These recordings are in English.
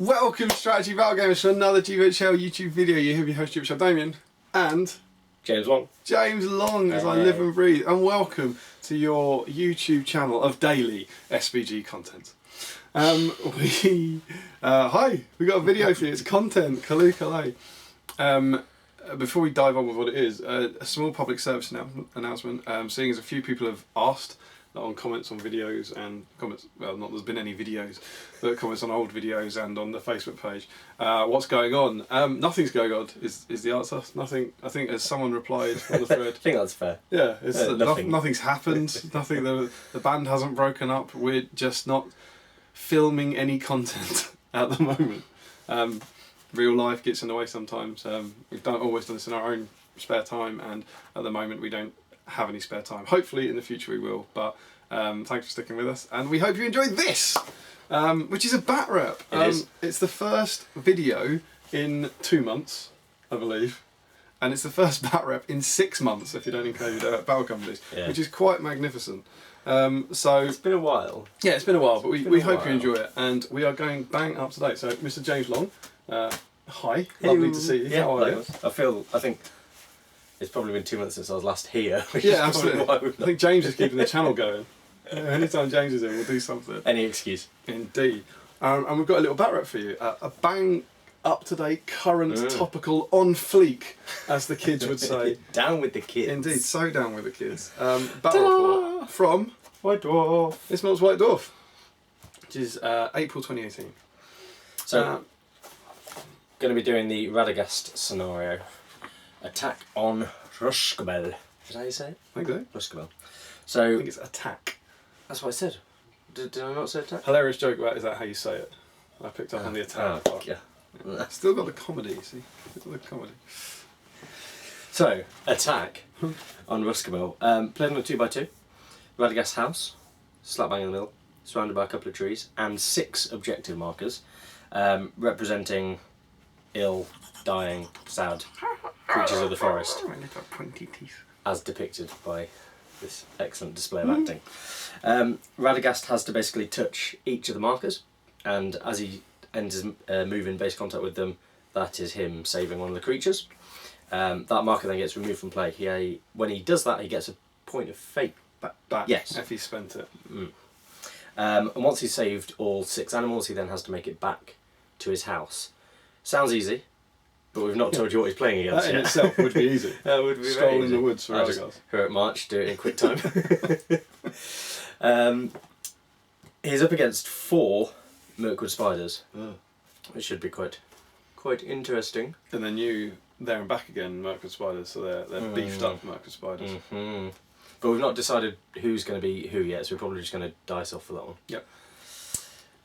Welcome Strategy Battle Gamers to another GBHL YouTube video. You hear your host GBHL Damian and James Long. James Long as I live and breathe, and welcome to your YouTube channel of daily SBG content. We got a video for you. It's content. Kaloo. Before we dive on with what it is, a small public service announcement. Seeing as a few people have asked on comments on videos and comments, well, not there's been any videos, but comments on old videos and on the Facebook page. What's going on? Nothing's going on. Is the answer? Nothing. I think as someone replied on the thread. I think that's fair. Yeah, nothing. Nothing's happened. Nothing. The band hasn't broken up. We're just not filming any content at the moment. Real life gets in the way sometimes. We've always done this in our own spare time, and at the moment we don't have any spare time. Hopefully in the future we will, but thanks for sticking with us, and we hope you enjoyed this, which is a bat rep. It's the first video in 2 months, I believe, and it's the first bat rep in 6 months if you don't include battle companies, which is quite magnificent. So it's been a while. Yeah, it's been a while, but we hope you enjoy it, and we are going bang up to date. So Mr. James Long, hi, lovely to see you. Yeah, how are you? I think it's probably been 2 months since I was last here. Yeah, absolutely. I think James is keeping the channel going. Anytime James is in, we'll do something. Any excuse. Indeed. And we've got a little bat rep for you. A bang up-to-date, current, topical, on fleek, as the kids would say. Down with the kids. Indeed, so down with the kids. Battle report from White Dwarf. This month's White Dwarf, which is April 2018. So, going to be doing the Radagast scenario. Attack on Rhosgobel. Is that how you say it? I think so. Rhosgobel. So I think it's attack. That's what I said. Did I not say attack? Hilarious joke about is that how you say it? I picked up on the attack part. Yeah. Still got the comedy, you see? Still got the comedy. So, attack on Rhosgobel. Played on a 2x2. Radagast house, slap bang in the middle, surrounded by a couple of trees, and 6 objective markers, representing ill, dying, sad creatures of the forest, as depicted by this excellent display of acting. Radagast has to basically touch each of the markers, and as he ends his move in base contact with them, that is him saving one of the creatures. That marker then gets removed from play. When he does that, he gets a point of fate back. Yes, if he spent it. And once he's saved all 6 animals, he then has to make it back to his house. Sounds easy, but we've not told you what he's playing against That yet. in itself would be easy. That would be Stroll very in easy. the woods for Radagast. Heroic March, do it in quick time. He's up against 4 Mirkwood Spiders, which should be quite interesting. And then you, there and back again, Mirkwood Spiders, so they're beefed up Mirkwood Spiders. But we've not decided who's going to be who yet, so we're probably just going to dice off for that one. Yep.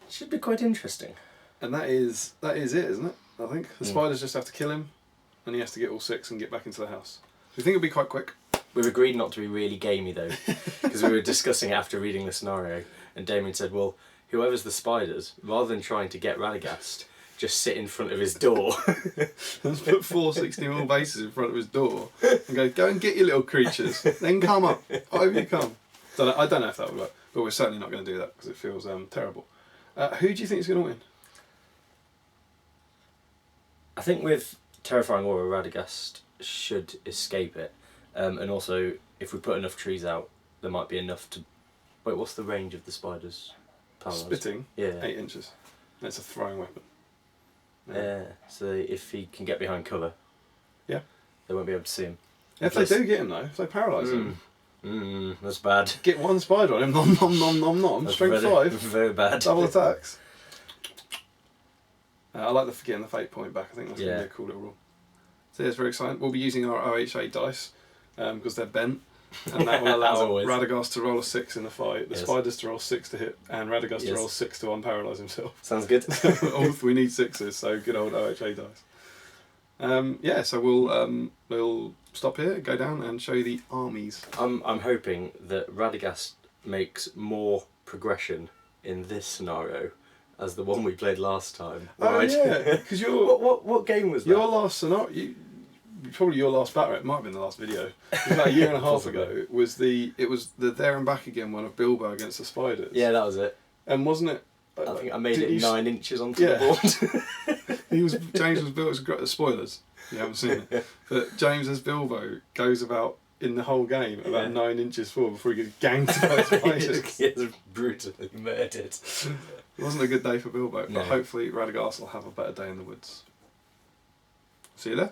Should be quite interesting. And that is it, isn't it? I think the spiders just have to kill him, and he has to get all 6 and get back into the house. Do you think it'll be quite quick? We've agreed not to be really gamey though, because we were discussing after reading the scenario, and Damian said, well, whoever's the spiders, rather than trying to get Radagast, just sit in front of his door. Let's put 4 60mm bases in front of his door and go and get your little creatures, then come up. Over you come. I don't know if that would work, but we're certainly not going to do that because it feels terrible. Who do you think is going to win? I think with Terrifying Aura, Radagast should escape it. And also, if we put enough trees out, there might be enough to... Wait, what's the range of the spiders? Spitting? Yeah. 8 inches. That's a throwing weapon. Yeah, so if he can get behind cover, they won't be able to see him. If they do get him though, if they paralyse him. That's bad. Get 1 spider on him, nom. Strength 5. Very bad. Double attacks. I like getting the fate point back. I think that's going to be a cool little rule. So yeah, it's very exciting. We'll be using our OHA dice because they're bent, and that will allow Radagast to roll a 6 in the fight, the spiders to roll 6 to hit, and Radagast to roll 6 to unparalyse himself. Sounds good. We need 6s, so good old OHA dice. So we'll stop here, go down, and show you the armies. I'm hoping that Radagast makes more progression in this scenario as the one we played last time. Oh yeah, because what game was that? Your last scenario, probably your last battle. It might have been the last video. It was about a year and a half ago. It was the there and back again one of Bilbo against the spiders. Yeah, that was it. And wasn't it I think I made Did it you 9 inches onto the board. James was built as spoilers. You haven't seen it, but James as Bilbo goes about in the whole game about 9 inches forward before he gets ganked by spiders. He is brutally murdered. It wasn't a good day for Bilbo, but No. hopefully Radagast will have a better day in the woods. See you there.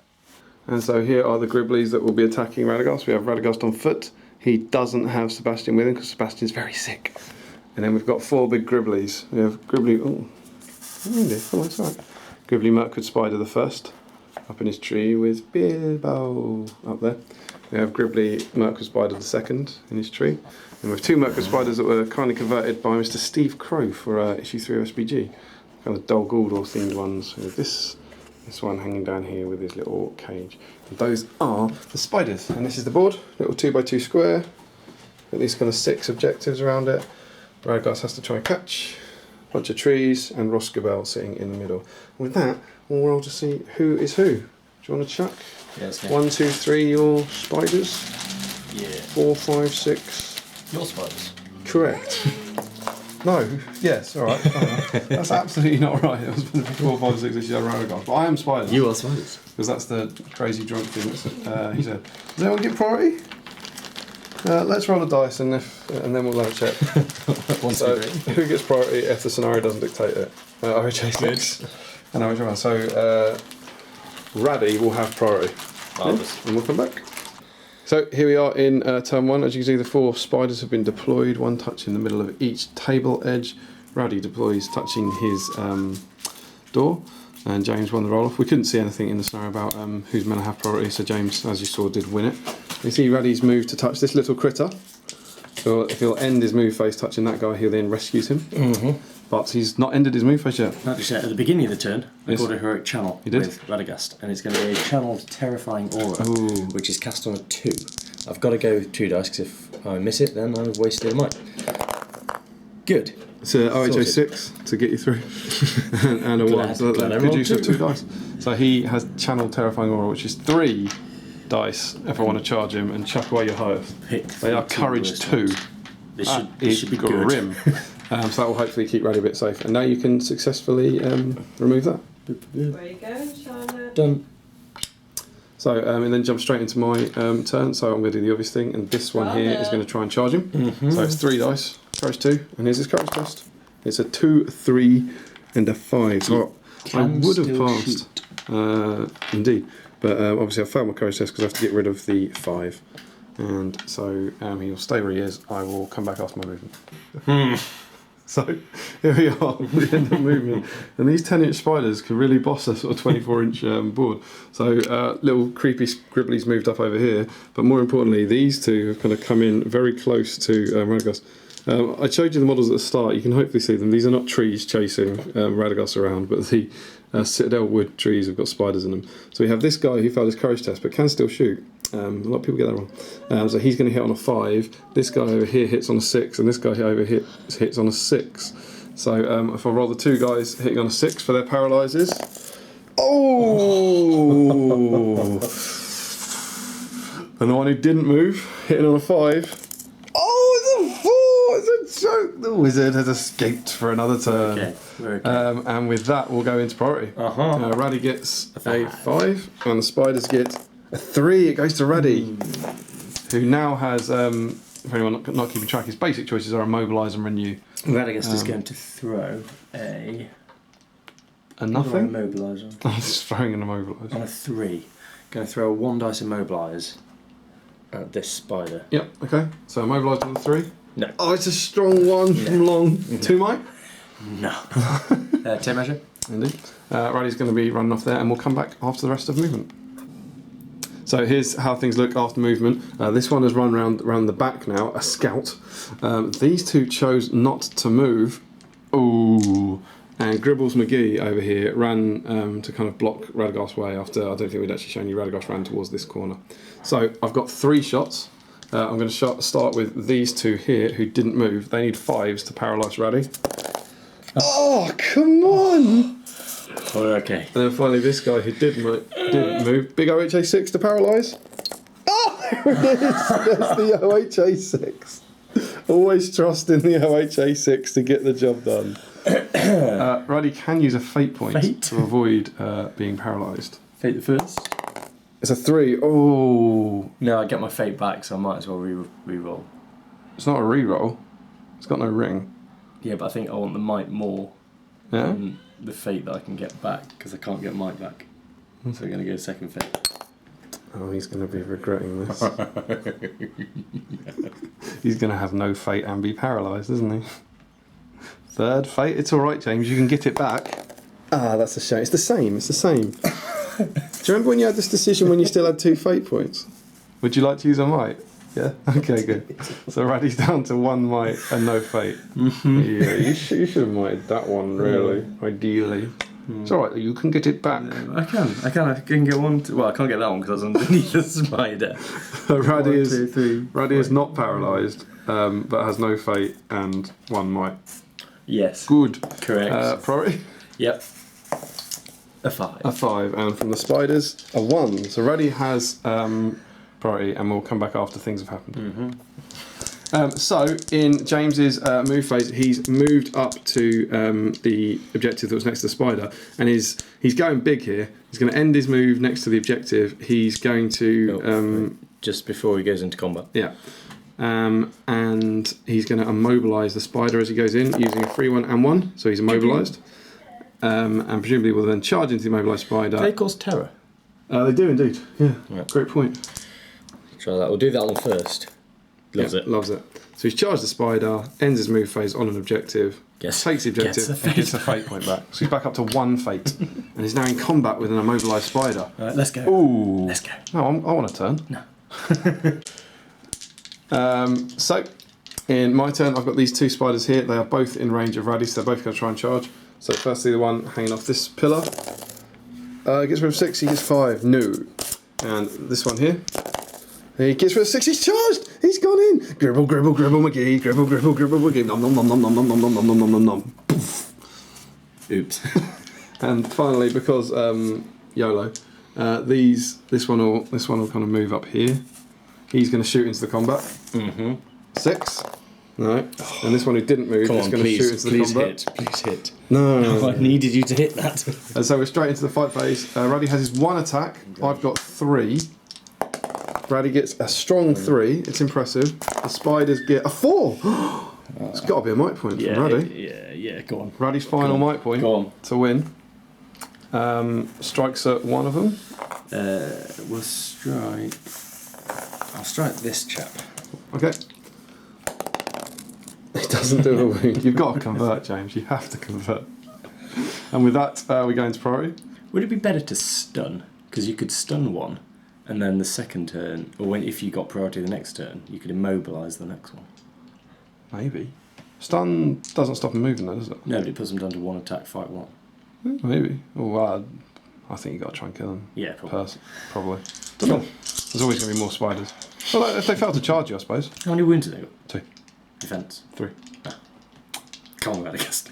And so here are the Gribblies that will be attacking Radagast. We have Radagast on foot. He doesn't have Sebastian with him because Sebastian's very sick. And then we've got 4 big Gribblies. We have Gribbly. Oh, it's alright. Gribbly Mirkwood Spider the first, up in his tree with Bilbo up there. We have Gribbly Mirkwood Spider the second in his tree. And we have 2 Mirkwood Spiders that were kindly converted by Mr. Steve Crow for issue 3 of SBG. Kind of Dol Guldur themed ones. With this one hanging down here with his little cage. And those are the spiders. And this is the board, little 2x2 square. Got these kind of 6 objectives around it. Radagast has to try and catch. Bunch of trees and Rhosgobel sitting in the middle. And with that, we'll roll to see who is who. Do you want to chuck? Yeah, let's go. 1, 2, 3, your spiders. Yeah. 4, 5, 6. Your spiders. Correct. No. Yes. All right. That's absolutely not right. It was 4, 5, 6 issues of Radagast. But I am spiders. You are spiders. Because that's the crazy drunk thing. He said. Does anyone get priority? Let's roll a dice and then we'll have a check. So, who gets priority if the scenario doesn't dictate it? OHA6 and OHA1. So Raddy will have priority. Marvellous. And we'll come back. So here we are in turn 1. As you can see, the 4 spiders have been deployed, 1 touching the middle of each table edge. Raddy deploys touching his door, and James won the roll off. We couldn't see anything in the scenario about who's meant to have priority, so James, as you saw, did win it. You see Raddy's move to touch this little critter. So if he'll end his move phase touching that guy, he'll then rescue him. Mm-hmm. But he's not ended his move phase yet. Like you said, at the beginning of the turn, I Yes. got a heroic channel You did? with Radagast, and it's going to be a channeled terrifying aura, Ooh. which is cast on a 2. I've got to go with 2 dice, because if I miss it, then I've wasted a might. Good. It's a OHA6 to get you through, and a 1. So glad I good rolled use of 2. 2 dice. So he has channeled terrifying aura, which is 3 dice if I want to charge him and chuck away your highest. Pick They are 2 courage worst 2. ones. This should be grim. good. So that will hopefully keep Raddy a bit safe. And now you can successfully remove that. Where you go, Charlotte? Done. So and then jump straight into my turn. So I'm going to do the obvious thing, and this one here is going to try and charge him. Mm-hmm. So it's 3 dice, courage 2, and here's his courage cost. It's a 2, 3, and a 5. So I Can would have still passed, indeed, but obviously I failed my courage test because I have to get rid of the 5, and so he'll stay where he is. I will come back after my movement. So here we are, at the end of movement, and these 10-inch spiders can really boss a sort of 24-inch board. So little creepy Gribblies moved up over here, but more importantly, these 2 have kind of come in very close to Radagast. I showed you the models at the start. You can hopefully see them. These are not trees chasing Radagast around, but the Citadel wood trees have got spiders in them. So we have this guy who failed his courage test, but can still shoot. A lot of people get that wrong. So he's going to hit on a 5. This guy over here hits on a 6, and this guy over here hits on a 6. So if I roll the 2 guys hitting on a 6 for their paralyzes, oh! And the one who didn't move hitting on a 5. Oh, it's a 4! It's a joke. The wizard has escaped for another turn. Okay, we're okay. And with that, we'll go into priority. Raddy gets a 5, and the spiders get a 3. It goes to Raddy, who now has, for anyone not keeping track, his basic choices are immobilise and renew. Radagast is going to throw a Nothing? immobiliser I'm just throwing an immobilise. on a 3. Going to throw a 1 dice immobilise at this spider. Yep, okay. So immobilise on the 3. No. Oh, it's a strong 1 from long. 2 might? No. 10 measure. Indeed. Raddy's going to be running off there, and we'll come back after the rest of movement. So here's how things look after movement. This one has run round the back now, a scout. These 2 chose not to move. Ooh. And Gribbles McGee over here ran to kind of block Radagast's way after, I don't think we'd actually shown you, Radagast ran towards this corner. So I've got 3 shots. I'm going to start with these 2 here who didn't move. They need 5s to paralyse Raddy. Oh, come on! Okay. And then finally this guy who didn't move. Big OHA6 to paralyse. Oh, there it is! That's the OHA6. Always trust in the OHA6 to get the job done. Roddy can use a fate point Fate? to avoid being paralysed. Fate the first. It's a 3. Oh, No, I get my fate back, so I might as well re-roll. it's not a reroll. It's got no ring. Yeah, but I think I want the might more Yeah. than the fate that I can get back, because I can't get might back. So we're going to go second fate. Oh, he's going to be regretting this. He's going to have no fate and be paralysed, isn't he? Third fate. It's all right, James. You can get it back. Ah, that's a shame. It's the same. It's the same. Do you remember when you had this decision when you still had 2 fate points? Would you like to use a might? Yeah. Okay, good. So Raddy's down to 1 might and no fate. Yeah, you should have mighted that one, really. Ideally. It's all right. You can get it back. I can get one. Well, I can't get that one because I was underneath the spider. Raddy is not paralysed, but has no fate and 1 might. Yes. Good. Correct. Priority? Yep. A 5. A 5. And from the spiders, a 1. So Raddy has priority, and we'll come back after things have happened. So in James's move phase, he's moved up to the objective that was next to the spider, and he's going big here. He's going to end his move next to the objective. He's going to just before he goes into combat. Yeah. And he's going to immobilise the spider as he goes in using a 3, 1 and 1, so he's immobilised. And presumably will then charge into the immobilised spider. Do they cause terror? They do indeed, yeah. Yep. Great point. Try that. We'll do that one first. Loves it. Loves it. So he's charged the spider, ends his move phase on an objective, takes the objective and gets a fate point back. So he's back up to 1 fate. And he's now in combat with an immobilised spider. Alright, let's go. Ooh. Let's go. No, I want a turn. No. So, in my turn, I've got these 2 spiders here. They are both in range of Raddy, so they're both going to try and charge. So, firstly, the one hanging off this pillar gets rid of 6, he gets 5. No. And this one here, he gets rid of 6, he's charged! He's gone in! Gribble, gribble, gribble, McGee, gribble, gribble, gribble, McGee, nom, nom, nom, nom, nom, nom, nom, nom, nom, nom, nom, nom. Oops. And finally, because YOLO, this one will kind of move up here. He's going to shoot into the combat. 6. No. And this one who didn't move is going to shoot into the combat. Please hit. No. I needed you to hit that. And so we're straight into the fight phase. Raddy has his 1 attack. I've got 3. Raddy gets a strong 3. It's impressive. The spiders get a 4. It's got to be a might point from Raddy. Yeah, go on. Raddy's final might point to win. Strikes at one of them. We'll strike. I'll strike this chap. Okay. It doesn't do a wound. You've got to convert, James. You have to convert. And with that, we go into priority. Would it be better to stun? Because you could stun one, and then the second turn, or if you got priority the next turn, you could immobilise the next one. Maybe. Stun doesn't stop him moving, though, does it? No, but it puts them down to 1 attack, fight 1. Maybe. Oh, I think you got to try and kill them. Yeah, probably. Probably. Don't know. There's always going to be more spiders. Well, if they fail to charge you, I suppose. How many wounds have they got? 2. Defence. 3. Come on, Radagast.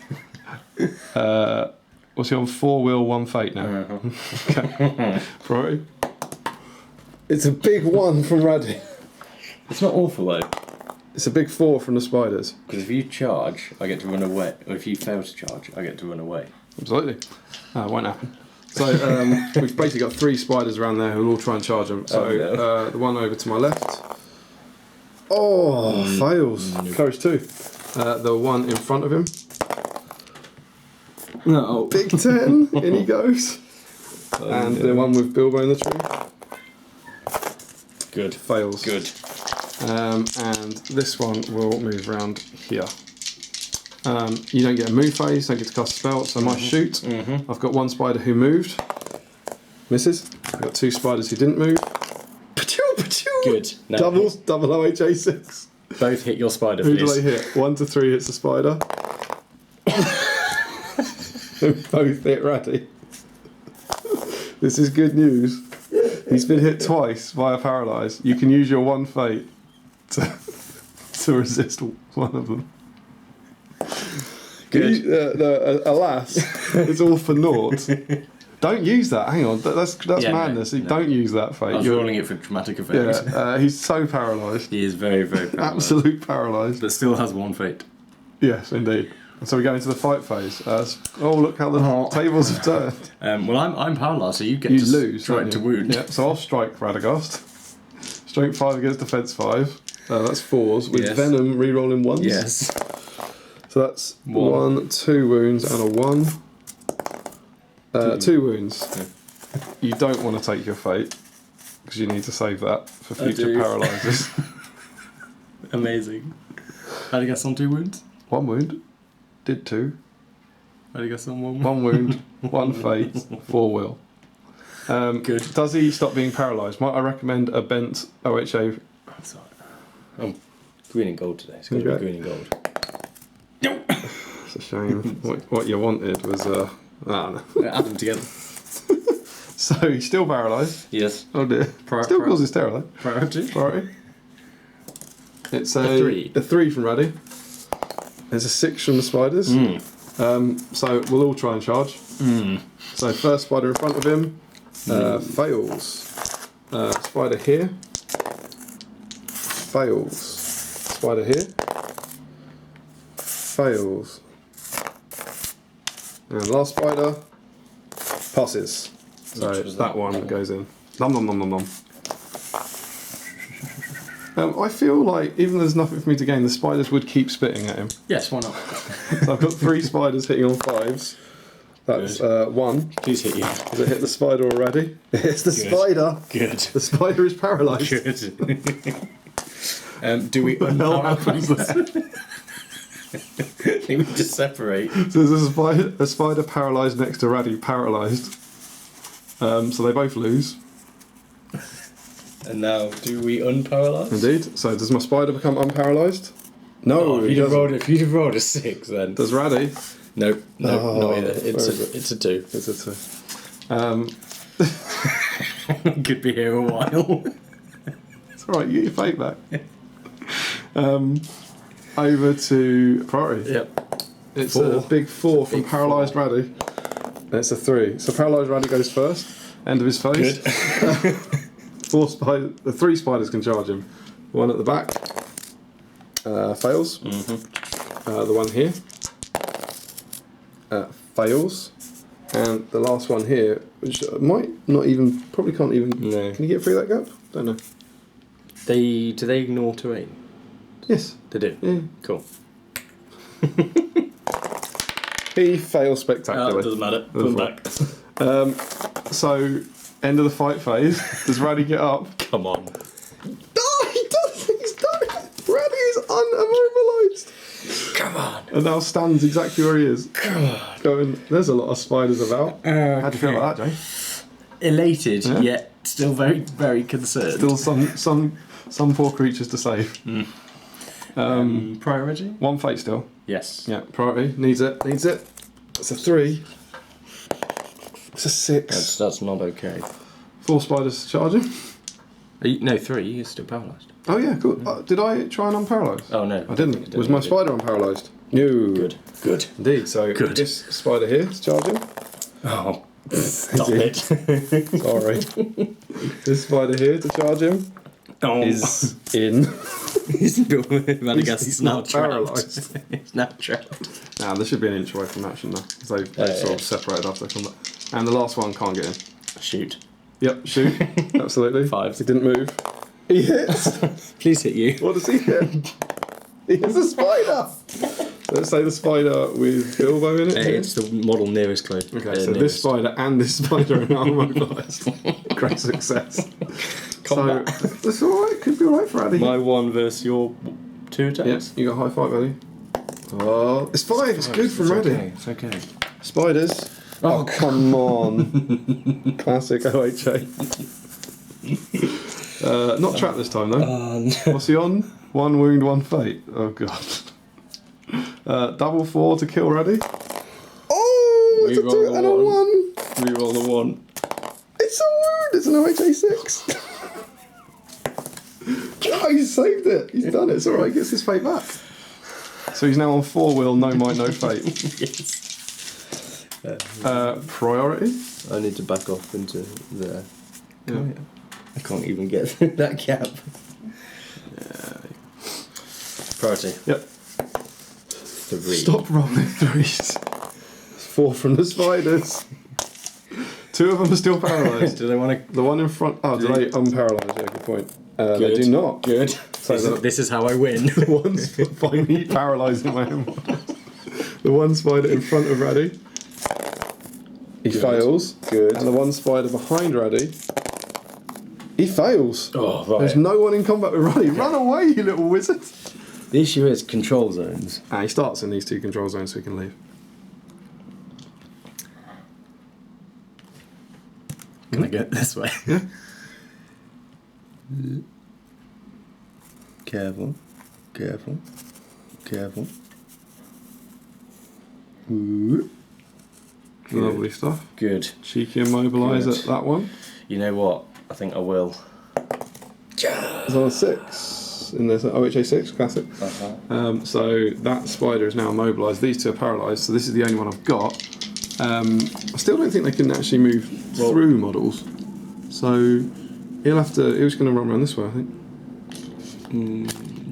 What's he on? 4 will, 1 fate now. Okay. Priority. It's a big 1 from Raddy. It's not awful though. It's a big 4 from the spiders. Because if you charge, I get to run away. Or if you fail to charge, I get to run away. Absolutely. It won't happen. So we've basically got 3 spiders around there who will all try and charge them. So the one over to my left. Oh, fails. Courage 2. The one in front of him. No. Big 10. In he goes. And the one with Bilbo in the tree. Good. Fails. Good. And this one will move around here. You don't get a move phase, don't get to cast a spell, so I might shoot. I've got 1 spider who moved. Misses. I've got 2 spiders who didn't move. Good. No. Doubles, double OHA6. Both hit your spider, Who please. do they hit? 1 to 3 hits the spider. Both hit Raddy. This is good news. He's been hit twice via paralyse. You can use your 1 fate to resist one of them. Good. Alas, it's all for naught. Don't use that. Hang on, that's madness. No. Don't use that fate. I was rolling it for dramatic effect. Yeah, he's so paralysed. He is very, very paralysed. Absolute paralysed. But still has 1 fate. Yes, indeed. So we go into the fight phase. Oh, look how the tables have turned. Well, I'm paralysed, so you get You to lose, strike don't to you? wound. Yeah, so I'll strike Radagast. Strength 5 against defense 5. That's 4s. With Yes. venom, re-rolling 1s. Yes. So that's 1, 2 wounds, and a 1. 2 wounds. Yeah. You don't want to take your fate, because you need to save that for I future do. paralyzes. Amazing. How do you get on 2 wounds? 1 wound. Did 2. How do you get on 1 wound? 1 wound, 1 fate, 4 will. Good. Does he stop being paralysed? Might I recommend a bent OHA? Sorry. I'm green and gold today. It's got to Okay. be green and gold. It's a shame. what you wanted was I don't know. Add them together. So he's still paralysed. Yes. Oh dear. Still causes terror. Priority. Priority. It's A 3. A 3 from Raddy. There's a 6 from the spiders. So we'll all try and charge. So first spider in front of him fails. Spider here. Fails. Spider here. Fails. And last spider passes. So Which was that one goes in. Nom nom nom nom nom. I feel like even though there's nothing for me to gain, the spiders would keep spitting at him. Yes, why not? So I've got 3 spiders hitting on 5s. That's 1. Please hit you. Does it hit the spider already? It's the Good. spider. Good. The spider is paralysed. Good. Do we What the hell happens unparalyze? I think we just separate. So there's a spider paralysed next to Raddy, paralysed. So they both lose. And now, do we unparalyze? Indeed. So does my spider become unparalysed? No. Oh, he doesn't. if you'd have rolled a 6, then. Does Raddy? Nope. No, Oh, not either. It's a 2. It's a 2. Could be here a while. It's alright, you get your fate back. Over to priority. Yep. It's 4. a big 4 from Big paralysed Raddy. It's a 3. So paralysed Raddy goes first. End of his phase. Good. 3 spiders can charge him. 1 at the back. Fails. The one here. Fails. And the last one here, which might not even, probably can't even. No. Can you get through that gap? Don't know. Do they ignore terrain? Yes. They do. Yeah. Cool. He fails Oh, spectacularly. it doesn't matter. Come back. So, end of the fight phase. Does Raddy get up? Come on. Oh, he does! He's done it! Raddy is unimmobilised! Come on. And now stands exactly where he is. Come on. Going, there's a lot of spiders about. How do you feel about that, Jay? Elated, Yeah. yet still very, very concerned. Still some poor creatures to save. Priority? 1 fate still. Yes. Yeah, priority. Needs it. It's a 3. It's a 6. That's not okay. 4 spiders charging. No, 3. You're still paralysed. Oh yeah, cool. Did I try and unparalyse? Oh no, I didn't. Was my spider unparalysed? No. Good. Good. Indeed. So Good. this spider here is charging. Oh, stop it. Sorry. This spider here to charge him Oh, is in. Radagast is now not trapped. paralysed. He's now trapped. Now this should be an inch away from action now. So they've sort of separated after combat. And the last one can't get in. Shoot. Yep, shoot. Absolutely. 5. He didn't move. He hits. Please hit you. What does he hit? He hits a spider. Let's say the spider with Bilbo in it. Hey, it's the model nearest close. Okay, so this spider and this spider are now immobilised. Great success. Combat. So that's alright, could be alright for Addy. My 1 versus your 2 attacks. Yes, you got a high five, Addy. Oh, it's 5, it's good from Raddy. It's okay. Spiders. Oh, come on. Classic OHA. Not trapped this time though. No. What's he on? 1 wound, 1 fate. Oh god. Double 4 to kill Raddy. Oh, it's a 2 and a 1. Reroll the 1. It's a wound. It's an OHA 6. Oh, he's saved it. He's done it. It's alright. He gets his fate back. So he's now on 4 will, no might, no fate. Yes. Priority. I need to back off into there. Yeah. I can't even get through that gap. Yeah. Priority. Yep. 3. Stop rolling 3s. 4 from the spiders. 2 of them are still paralysed. Do they want to? The one in front. Oh, do they unparalysed? Yeah, good point. They Good. do not. Good. So This is how I win. the one's by me paralysing my own one. The one spider in front of Raddy. He fails. Good. And the one spider behind Raddy. He fails. Oh, right. There's no one in combat with Raddy. Run away, you little wizard. The issue is control zones. He starts in these 2 control zones so he can leave. Can I go this way? Yeah. Careful. Careful. Careful. Ooh. Good. Lovely stuff. Good. Cheeky immobilise Good. at that one. You know what? I think I will. It's on a 6 in this OHA 6 classic. So that spider is now immobilised. These 2 are paralysed. So this is the only one I've got. I still don't think they can actually move through models. So he'll have to. He was going to run around this way, I think.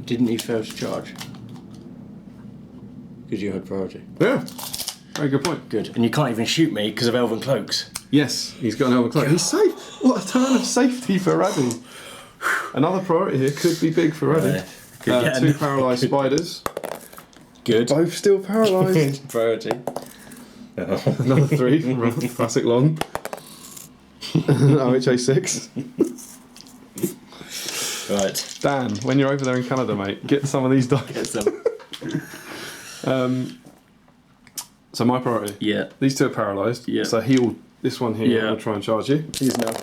Didn't you fail to charge? Because you had priority. Yeah. Very good point. Good. And you can't even shoot me because of elven cloaks. Yes, he's got an elven cloak. He's safe. What a turn of safety for Raddy. Another priority here could be big for Raddy. Good. 2 paralysed spiders. Good. Both still paralysed. Priority. Oh. Another 3 from classic long. OHA 6. Right. Dan, when you're over there in Canada, mate, get some of these dice. Get some. So my priority. Yeah. These 2 are paralysed. Yeah. So this one here Yeah. will try and charge you. He's now.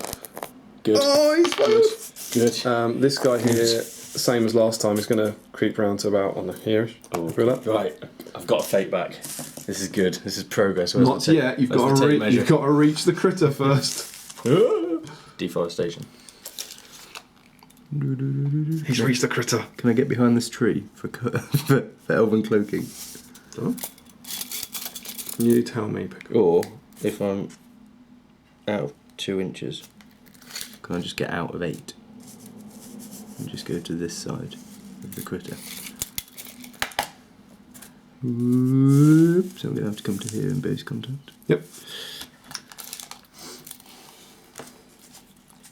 Good. Oh, he's failed. Good. This guy here, same as last time, is going to creep round to about on the here. Oh. Feel that? Right. I've got a fate back. This is good. This is progress. Not yet. You've got to reach the critter first. Deforestation. He's reached the critter. Can I get behind this tree for elven cloaking? Oh. You tell me. Or if I'm out of 2 inches, can I just get out of 8 and just go to this side of the critter? So I'm going to have to come to here in base contact. Yep.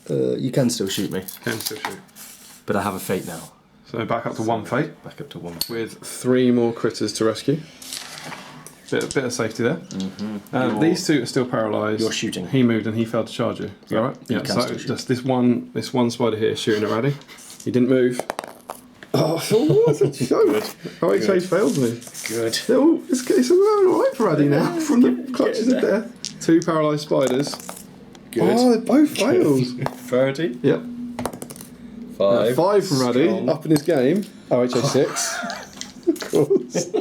You can still shoot me, Can still shoot. but I have a fate now. So back up to 1 fate Back up to 1. with 3 more critters to rescue. Bit of safety there. These 2 are still paralysed. You're shooting. He moved and he failed to charge you. Is that right? You Yeah. can So still shoot. just this one spider here shooting at Raddy. He didn't move. Oh, what a joke! OHA failed me. Good. Oh, it's alright for Raddy now from the clutches of death. 2 paralysed spiders. Good. Oh, they both failed. Priority. Yep. 5. 5 from Raddy, Strong. up in his game. OHA 6. Of course.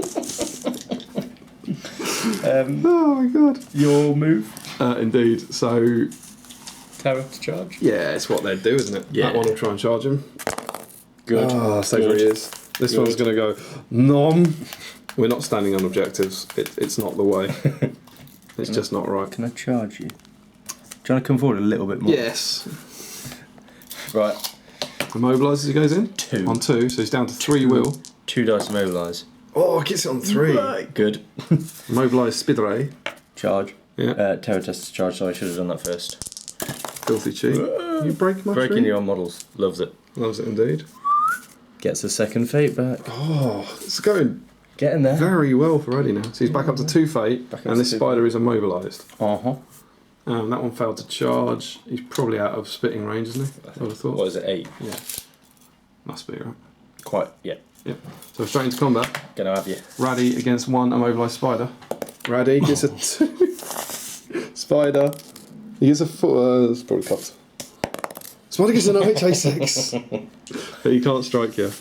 Oh my god. Your move. Indeed. So, Terror to charge. yeah, it's what they'd do, isn't it? Yeah. That one will try and charge him. Good. Ah, stays where he is. This Good. one's going to go, nom. We're not standing on objectives. It's not the way. It's just not right. Can I charge you? Do you want to come forward a little bit more? Yes. Right. Immobilise as he goes in. 2. On 2, so he's down to 3 will. 2 dice immobilise. Oh, gets it on 3. Right. Good. Immobilise Spidray. Charge. Yeah. Terror test to charge, so I should have done that first. Filthy cheat. You break my Breaking tree? your own models. Loves it. Loves it indeed. Gets a second fate back. Oh, it's going Getting there. very well for Eddie now. So he's back up to 2 fate, Back up and to this 2 spider is immobilised. Uh-huh. That one failed to charge. He's probably out of spitting range, isn't he? I would have thought. What is it, 8? Yeah. Must be, right? Quite, yeah. Yep. So straight into combat. Gonna have you. Raddy against 1 immobilised spider. Raddy gets a 2. Spider. He gets a 4. It's probably cocked. Spider gets an OHA 6. But he can't strike you.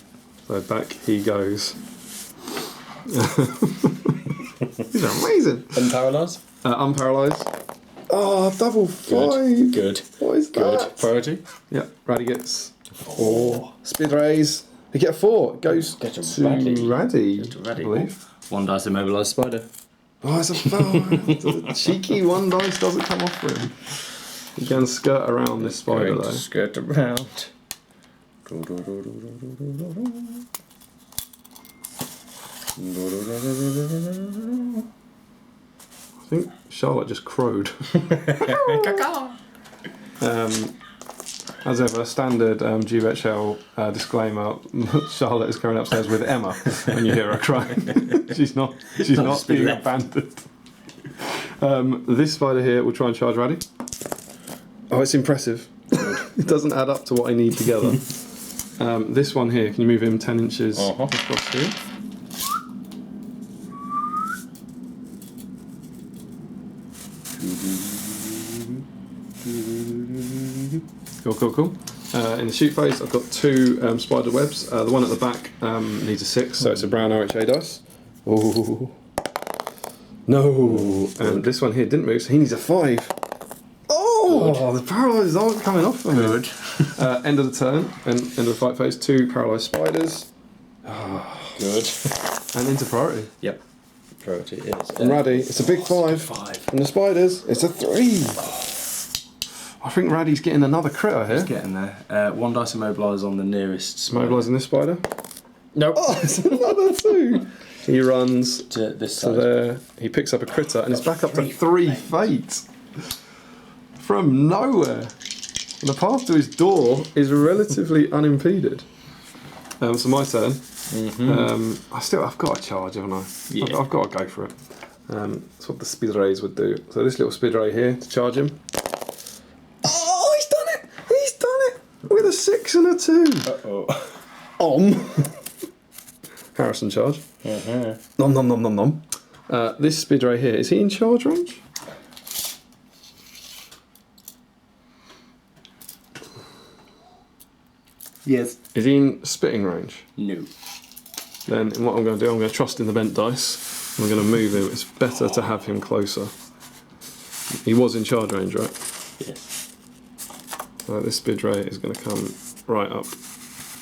So back he goes. These are amazing. Unparalysed? Unparalysed. Oh, double 5. Good. What is Good. that? Priority? Yeah, Raddy gets 4. Speed raise. He get a 4. It goes Get to to Raddy. Raddy. Get to Raddy. I believe. 1 dice immobilised spider. Oh, it's a foul. The cheeky 1 dice doesn't come off for him. He can skirt around this spider Going to though. skirt around. I think Charlotte just crowed. As ever, standard GBHL disclaimer. Charlotte is going upstairs with Emma when you hear her crying. she's not being abandoned. This spider here will try and charge Raddy. Oh, it's impressive. It doesn't add up to what I need together. This one here, can you move him 10 inches across here? Cool. In the shoot phase, I've got 2 spider webs. The one at the back needs a 6, so it's a brown RHA dice. Oh no! And this one here didn't move, so he needs a 5. Oh, the paralyzers aren't coming off for me. Good. End of the turn, and end of the fight phase. 2 paralyzed spiders. Good. And into priority. Yep. Priority is. And Raddy, it's a big 5. 5. And the spiders, it's a 3. I think Raddy's getting another critter here. He's getting there. 1 dice immobilise on the nearest spider. Immobilising this spider. Nope. Oh, it's another 2. He runs To this to side. there. He picks up a critter, and it's back up to 3 fate. From nowhere. The path to his door is relatively unimpeded. So my turn. I've got a charge, haven't I? Yeah. I've got to go for it. That's what the speed rays would do. So this little speed ray here to charge him. Oh, he's done it! He's done it! With a 6 and a 2. Uh-oh. Harrison charge. Nom nom nom nom nom. This speed ray here, is he in charge range? Yes. Is he in spitting range? No. Then what I'm going to do, I'm going to trust in the bent dice. I'm going to move him. It's better to have him closer. He was in charge range, right? Yes. This speed ray is going to come right up,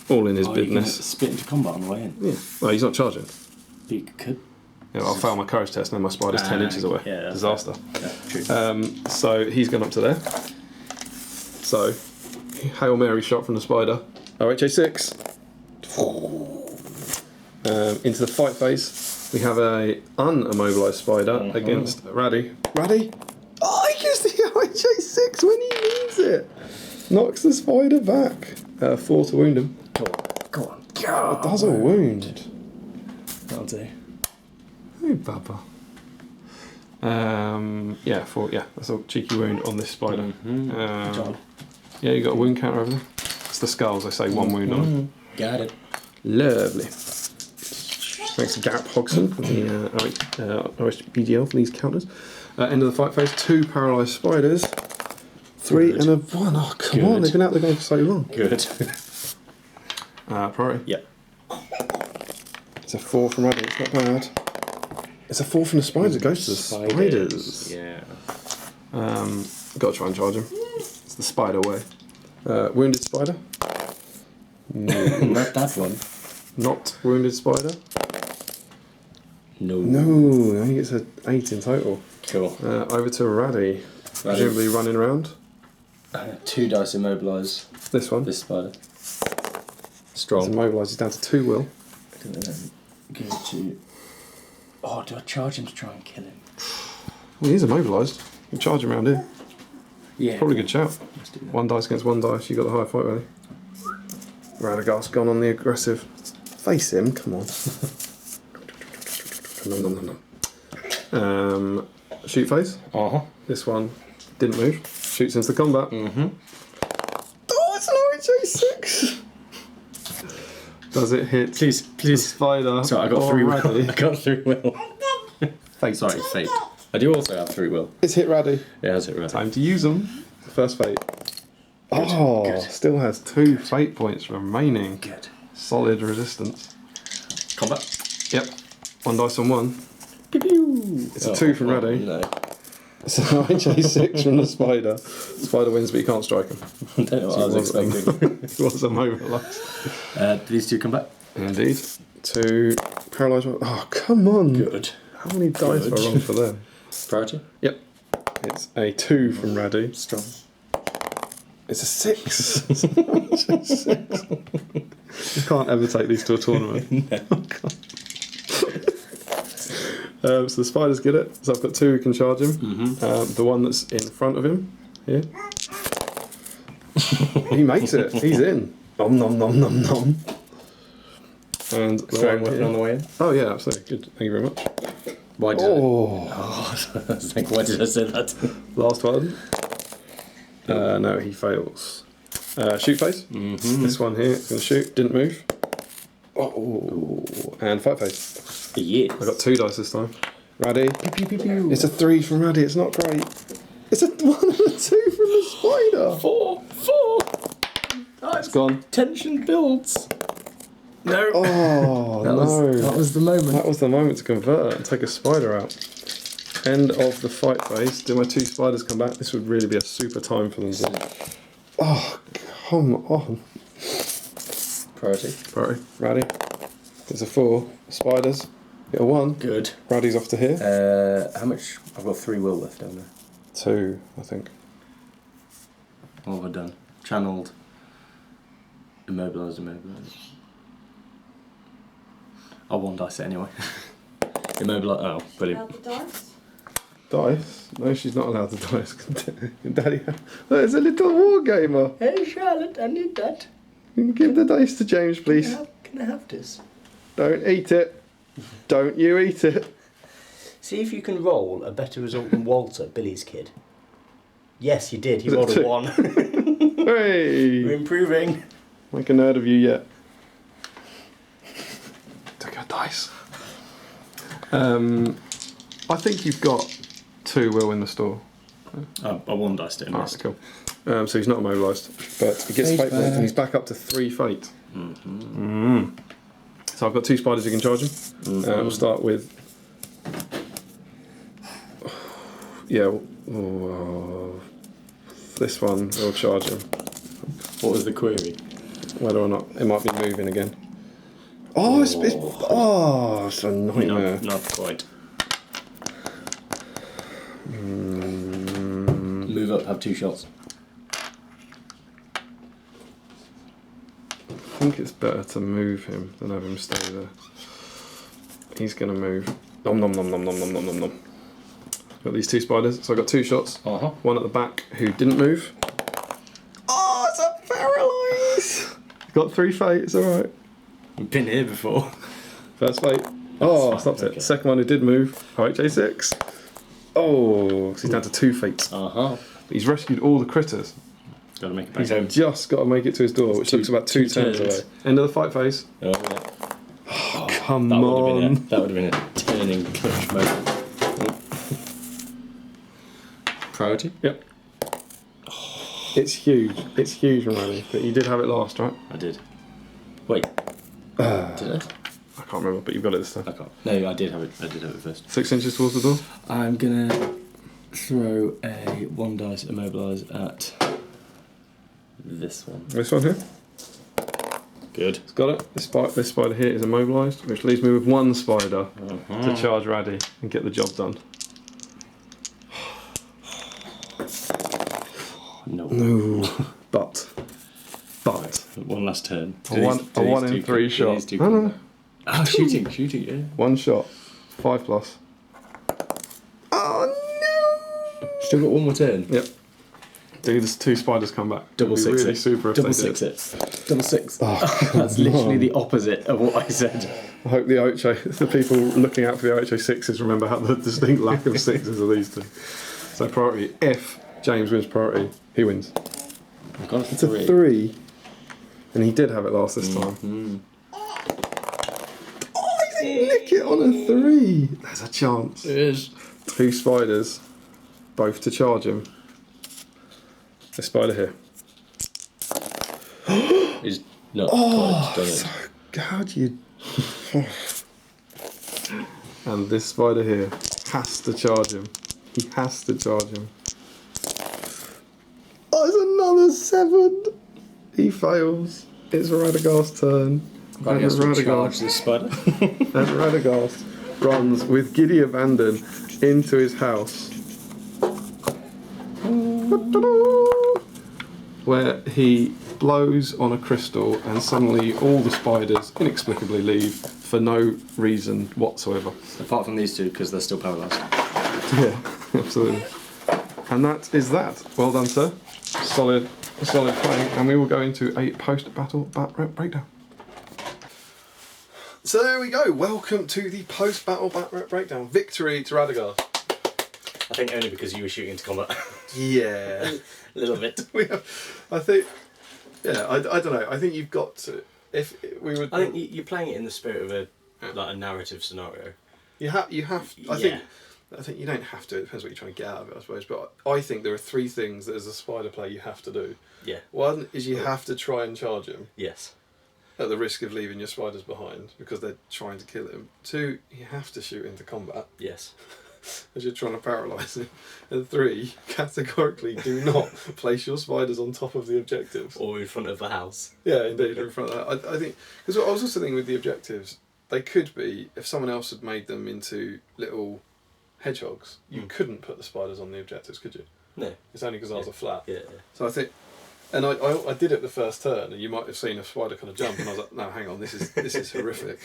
all in his You can business. spit into combat on the way in. Yeah. Well, he's not charging. You could. Yeah, I'll fail my courage test, and then my spider's 10 inches away. Yeah, that's Disaster. Yeah, true. So he's gone up to there. So, Hail Mary shot from the spider. OHA 6. Into the fight phase, we have a unimmobilised spider against Raddy. Raddy! Oh, he gets the OHA 6 when he needs it! Knocks the spider back. 4 to wound him. Go on. It does a wound. That'll do. Hey, Baba. Yeah, 4. Yeah, that's a cheeky wound on this spider. Good job. Yeah, you got a wound counter over there. It's the skulls. They say 1 wound on. Got it. Lovely. Thanks to Garrett Hogson for the RHBGL for these counters. End of the fight phase. 2 paralysed spiders. 3 and a 1. Oh, come on, they've been out the game for so long. Good. Priority. Yep. It's a 4 from Raddy, it's not bad. It's a 4 from the spiders, it goes to the spiders. Yeah. Got to try and charge him. It's the spider way. Wounded spider. Not that one. Not wounded spider. No. No, I think it's an 8 in total. Cool. Over to Raddy. Presumably running around. 2 dice immobilise. This one. This spider. He's Strong. immobilised, he's down to 2 will. Go to. Oh, do I charge him to try and kill him? Well, he's immobilised. You can charge him around here. Yeah. Probably a good shout. Let's do that. 1 dice against 1 dice, you got the higher fight ready. Radagast gone on the aggressive. Face him, come on. No. Shoot phase. This one didn't move. Shoots into the combat. Oh, it's an OHA 6! Does it hit the Please. spider? Sorry, I got or 3 will. Raddy? I got 3 will. Fate. Sorry, fate. I do also have 3 will. It's hit Raddy. Yeah, that's it, right. Time to use them. First fate. Oh, good. still has 2 fate points remaining. Good. Solid resistance. Combat. Yep. 1 dice on 1. Pew-pew. It's a 2 from Raddy. No. It's an OHA 6 from the spider. Spider wins, but you can't strike him. I don't know what I was expecting. He was immobilised. Do these 2 come back? Indeed. 2 paralysed. Oh, come on. Good. How many dice Good. are wrong for them? Priority? Yep. It's a 2 from Raddy. Strong. It's a 6. It's an OHA 6. You can't ever take these to a tournament. No. Oh, God. So the spiders get it. So I've got 2 who can charge him. Mm-hmm. The one that's in front of him here. He makes it. He's in. Nom nom nom nom nom. And the Throw one weapon here. on the way in. Oh yeah, absolutely. Good. Thank you very much. Why did Oh, I was like, why did I say that? last one. No, he fails. Shoot phase. Mm-hmm. This one here is going to shoot. Didn't move. Oh, and fight phase. Yes. I got 2 dice this time. Raddy. Pew, pew, pew. It's a 3 from Raddy. It's not great. It's a 1 and a 2 from the spider. 4. It's gone. Tension builds. No. Oh no! That was the moment. That was the moment to convert and take a spider out. End of the fight phase. Do my 2 spiders come back? This would really be a super time for them to. Oh, come on. Priority. Priority. Raddy. There's a 4. Spiders. Get a 1. Good. Raddy's off to here. How much? I've got 3 will left down there. 2, I think. What have I done? Channeled. Immobilised. I'll 1 dice it anyway. Immobilised. Oh, brilliant. Out the dice. Dice? No, she's not allowed to dice. Daddy. There's a little war gamer. Hey Charlotte, I need that. Give the dice to James, please. Can I have this? Don't eat it. Don't you eat it. See if you can roll a better result than Walter, Billy's kid. Yes, you did. He Was it rolled a 2? 1. We're Hey! improving. Make a nerd of you yet. Took your dice. I think you've got 2 will in the store. I 1 diced it. Alright, cool. So he's not immobilised, but he gets He's fate points back. and he's back up to 3 fate. Mm-hmm. So I've got 2 spiders who can charge him. We'll start with. Yeah, this one will charge him. What was the query? Whether or not it might be moving again. Oh, it's a nightmare. Not quite. Move up, have 2 shots. I think it's better to move him than have him stay there. He's gonna move. Nom nom nom nom nom nom nom nom nom. Got these 2 spiders, so I got 2 shots. Uh-huh. One at the back who didn't move. Oh, it's a paralyze. Got 3 fate. It's all right. We've been here before. First fate. Oh, fine, stopped okay. it. Second one who did move. OHA6. Oh, so he's down to 2 fates. Uh-huh. But he's rescued all the critters. Gotta make it back He's home. just got to make it to his door, which Two- looks about 2 two turns turns. away. End of the fight phase. Oh, yeah. Come That would on. have been a turning clutch moment. Priority? Yep. It's huge. It's huge, Romani. But you did have it last, right? I did. Wait. Did I? I can't remember, but you've got it this time. I can't. No, I did have it. I did have it first. 6 inches towards the door. I'm gonna throw a 1 dice immobilise at this one. This one here. Good. It's got it. This spider here is immobilised, which leaves me with 1 spider to charge Raddy and get the job done. No. No. But. 1 last turn. A 1 in 3 shot. No. Oh, shooting, yeah. 1 shot. 5 plus. Oh no! Still got 1 more turn. Yep. Do the 2 spiders come back? Double It'd be 6 really it. super if Double they did. 6 it. Double 6. Oh, That's literally the opposite of what I said. I hope the people looking out for the OHA6s remember how the distinct lack of 6s of these 2. So priority, if James wins priority, he wins. I've gone for It's a 3. And he did have it last this time. Mm-hmm. Oh, he didn't nick it on a 3. There's a chance. It is. 2 spiders, both to charge him. This spider here. He's not Oh, quite done so it. how'd you... And this spider here has to charge him. He has to charge him. Oh, it's another 7. He fails. It's Radagast's turn. Radagast will charge this spider. And Radagast runs with giddy abandon into his house, where he blows on a crystal and suddenly all the spiders inexplicably leave for no reason whatsoever. Apart from these two, because they're still paralysed. Yeah, absolutely. And that is that. Well done, sir. Solid play. And we will go into a post-battle bat rep breakdown. So there we go. Welcome to the post-battle bat rep breakdown. Victory to Radagast. I think only because you were shooting into combat. Yeah. A little bit. I think. Yeah, I don't know. I think you've got to. If we would. I think you're playing it in the spirit of a narrative scenario. You have. I think you don't have to. It depends what you're trying to get out of it, I suppose. But I think there are 3 things that as a spider player you have to do. Yeah. One is you have to try and charge him. Yes. At the risk of leaving your spiders behind because they're trying to kill him. 2, you have to shoot into combat. Yes. As you're trying to paralyse him. And 3, categorically do not place your spiders on top of the objectives. Or in front of the house. Yeah, indeed, in front of that. I think, because I was also thinking with the objectives, they could be, if someone else had made them into little hedgehogs, you couldn't put the spiders on the objectives, could you? No. It's only because ours are flat. Yeah. So I think, and I did it the first turn, and you might have seen a spider kind of jump, and I was like, no, hang on, this is horrific.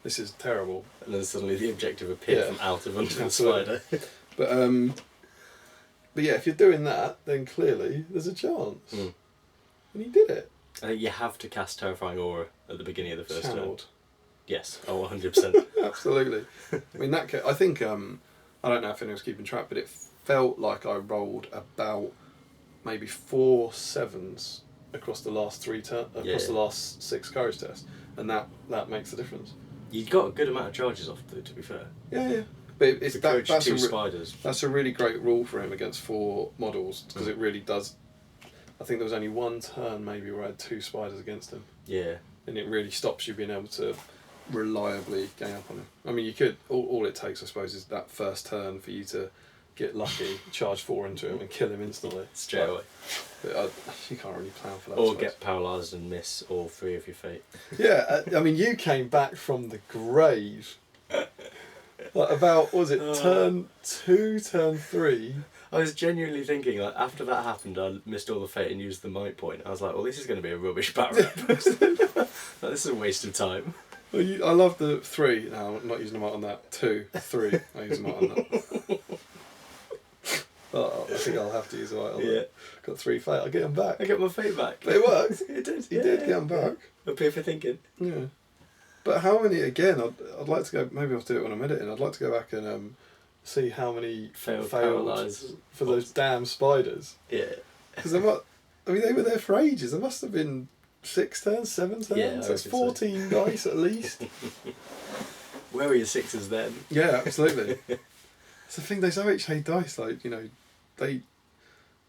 This is terrible. And then suddenly the objective appeared from out of under the spider. But yeah, if you're doing that, then clearly there's a chance. And he did it. I think you have to cast Terrifying Aura at the beginning of the first turn. Yes, 100%. Absolutely. I mean, that I think, I don't know if anyone's keeping track, but it felt like I rolled about maybe 4 7s across the last the last 6 courage tests, and that makes the difference. You got a good amount of charges off, though, to be fair. Yeah. But that's 2 spiders. That's a really great rule for him against 4 models, because it really does. I think there was only 1 turn maybe where I had 2 spiders against him. Yeah. And it really stops you being able to reliably gang up on him. I mean, you could. All it takes, I suppose, is that first turn for you to get lucky, charge 4 into him, and kill him instantly. Straight away. But you can't really plan for that. Or get paralysed and miss all 3 of your fate. Yeah, I mean, you came back from the grave. Like about, what was it, turn 2, turn 3? I was genuinely thinking, like, after that happened, I missed all the fate and used the might point. I was like, well, this is going to be a rubbish bat rep. Like, this is a waste of time. Well, I love the 3. No, I'm not using the might on that. 2, 3. I use the might on that. I think I'll have to use the might on that. Got 3 fate. I'll get them back. I get my fate back. But it worked. It did. You did get them back. Up here for thinking. Yeah. But how many, again, I'd like to go, maybe I'll do it when I'm editing, I'd like to go back and see how many failed for those damn spiders. Yeah. Because they were there for ages. There must have been 6 turns, 7 turns. Yeah, That's 14 dice at least. Where were your 6s then? Yeah, absolutely. It's the thing, those OHA dice, like, they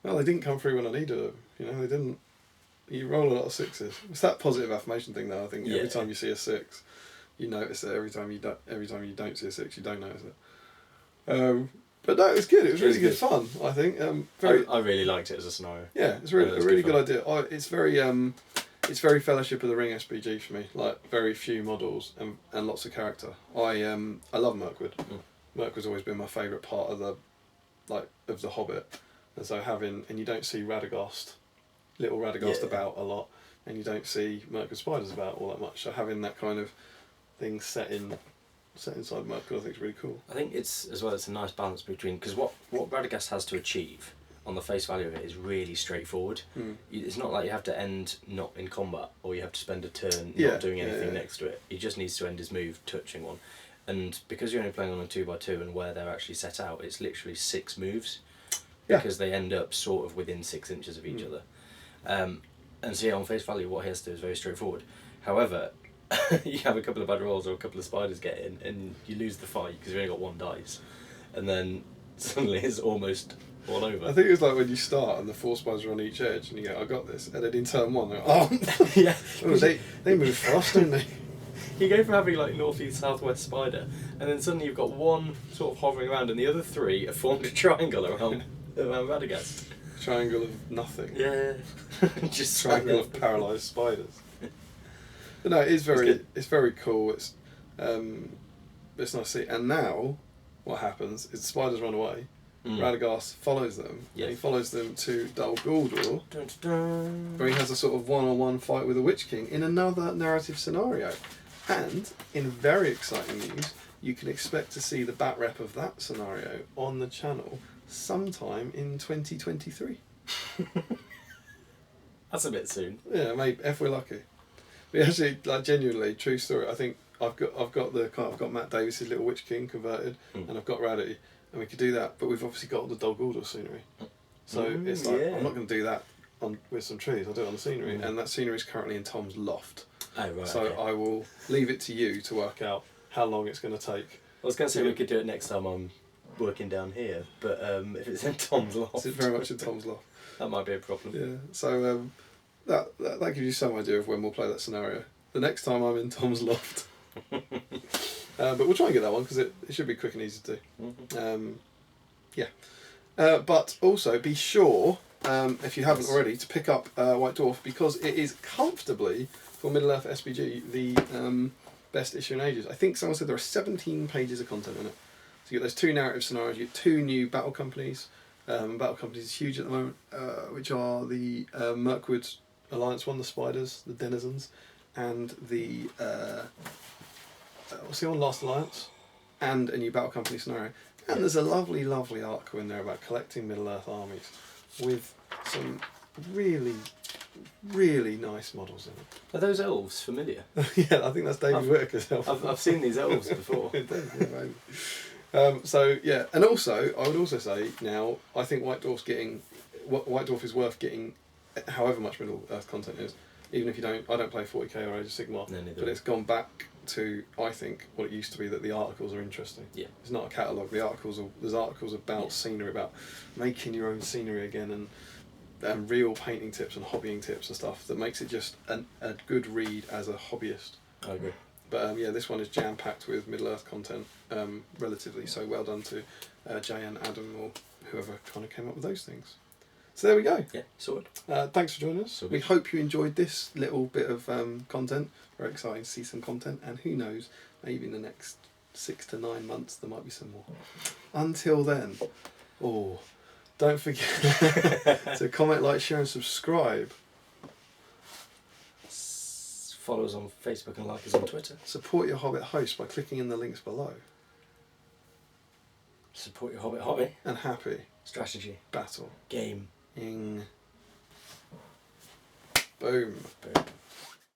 didn't come through when I needed them. They didn't. You roll a lot of 6s. It's that positive affirmation thing, though. I think every time you see a 6, you notice it. Every time you don't see a 6, you don't notice it. But no, it was good. It was really good fun. I think. I really liked it as a scenario. Yeah, it's really a really good idea. It's very Fellowship of the Ring SPG for me. Like, very few models and lots of character. I love Mirkwood. Mirkwood's always been my favourite part of the Hobbit, and so and you don't see little Radagast about a lot, and you don't see Mirkwood Spiders about all that much. So having that kind of thing set inside Mirkwood, I think is really cool. I think it's a nice balance between, because what Radagast has to achieve on the face value of it is really straightforward. It's not like you have to end not in combat, or you have to spend a turn not doing anything next to it. He just needs to end his move touching one. And because you're only playing on a 2x2 and where they're actually set out, it's literally 6 moves, because they end up sort of within 6 inches of each other. And so on face value, what he has to do is very straightforward. However, you have a couple of bad rolls or a couple of spiders get in, and you lose the fight because you've only got 1 dice, and then suddenly it's almost all over. I think it was like when you start and the 4 spiders are on each edge, and you go, I got this, and then in turn 1, they're like, yeah, they move fast, don't they? You go from having like northeast southwest spider, and then suddenly you've got 1 sort of hovering around, and the other 3 have formed a triangle around Radagast. Triangle of nothing. Yeah. Just triangle of paralysed spiders. But no, it's very cool. It's nice to see. And now, what happens is the spiders run away. Radagast follows them. Yes. And he follows them to Dal Guldur, where he has a sort of one-on-one fight with the Witch King in another narrative scenario. And in very exciting news, you can expect to see the bat rep of that scenario on the channel sometime in 2023. That's a bit soon. Yeah, maybe if we're lucky. We actually, like, genuinely, true story. I think I've got Matt Davis's little Witch King converted, and I've got Rowdy, and we could do that. But we've obviously got all the Dol Guldur scenery, so it's like I'm not going to do that with some trees. I'll do it on the scenery, and that scenery is currently in Tom's loft. Oh right. So okay. I will leave it to you to work out how long it's going to take. I was going to say we could do it next time I'm working down here, but if it's in Tom's loft, It's very much in Tom's loft. that might be a problem. Yeah. So that gives you some idea of when we'll play that scenario. The next time I'm in Tom's loft. But we'll try and get that one because it should be quick and easy to do. Yeah. But also be sure, if you haven't already, to pick up White Dwarf, because it is comfortably, for Middle-earth SBG, the best issue in ages. I think someone said there are 17 pages of content in it. So you get those 2 narrative scenarios, you get 2 new battle companies. Battle companies is huge at the moment, which are the Mirkwood Alliance one, the Spiders, the Denizens, and the what's the one, Last Alliance, and a new battle company scenario. And there's a lovely, lovely article in there about collecting Middle-earth armies with some really, really nice models in it. Are those elves familiar? Yeah, I think that's David Whittaker's elf. I've seen these elves before. So yeah, and also I would also say now I think White Dwarf is worth getting, however much Middle Earth content is. Even if you don't, I don't play 40k or Age of Sigmar, No, neither but it's gone back to, I think, what it used to be, that the articles are interesting. Yeah. It's not a catalogue. There's articles about scenery, about making your own scenery again, and real painting tips and hobbying tips and stuff that makes it just a good read as a hobbyist. I agree. But yeah, this one is jam-packed with Middle-earth content, relatively, so well done to Jay and Adam, or whoever kind of came up with those things. So there we go. Yeah, sorted. Thanks for joining us. So We hope you enjoyed this little bit of content. Very exciting to see some content, and who knows, maybe in the next 6 to 9 months there might be some more. Until then, don't forget to comment, like, share and subscribe. Follow us on Facebook and like us on Twitter. Support your Hobbit host by clicking in the links below. Support your Hobbit hobby. And happy Strategy. battle. Game. Ing. Boom. Boom.